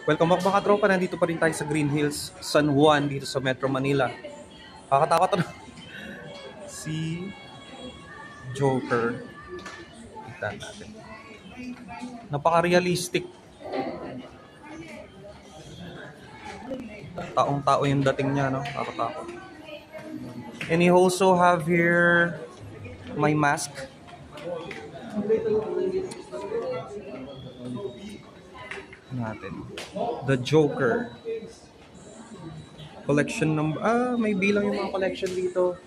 Welcome back mga tropa, nandito pa rin tayo sa Green Hills, San Juan, dito sa Metro Manila. Kakatakot na si Joker. Kita natin. Napaka-realistic. Taong-tao yung dating niya, no? Kakatakot. And you also have here my mask. Natin. The Joker. Collection number. May bilang yung mga collection dito.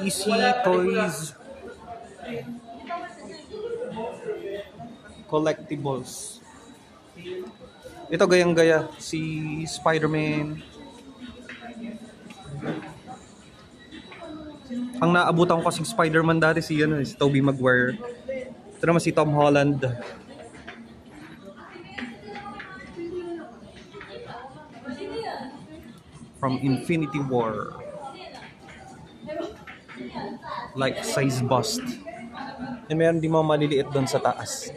Easy Toys Collectibles. Ito gayang-gaya si Spider-Man. Ang naabutan ko kasing Spider-Man dati si Tobey Maguire. Ito naman si Tom Holland. From Infinity War. Like size bust. And meron din mga maliliit doon sa taas.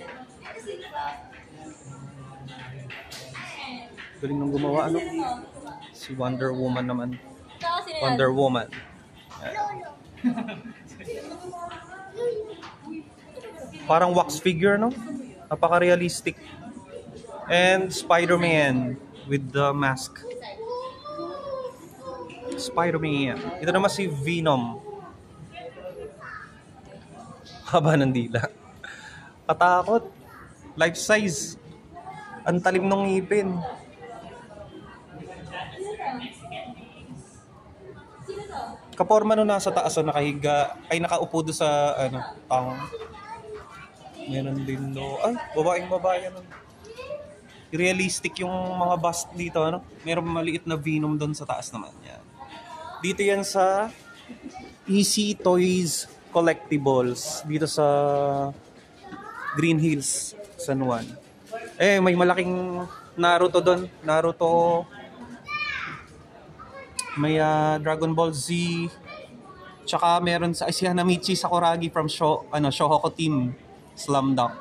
Galing nang gumawa, ano? Si Wonder Woman naman. Wonder Woman. Parang wax figure, no? Napaka-realistic. And Spider-Man with the mask. Spider-Man. Ito naman si Venom. Haba ng dila. Katakot. Life size. Ang talim ng ngipin. Kaporma no nasa taas o nakahiga. Ay nakaupo doon sa tang. Meron din babaeng babae ano. Realistic yung mga bust dito ano. Meron maliit na Venom doon sa taas naman yan. Dito yan sa Easy Toys Collectibles dito sa Green Hills, San Juan. May malaking Naruto doon. Naruto. May Dragon Ball Z. Tsaka meron sa si Hanamichi Sakuragi from Shohoku Team. Slam Dunk.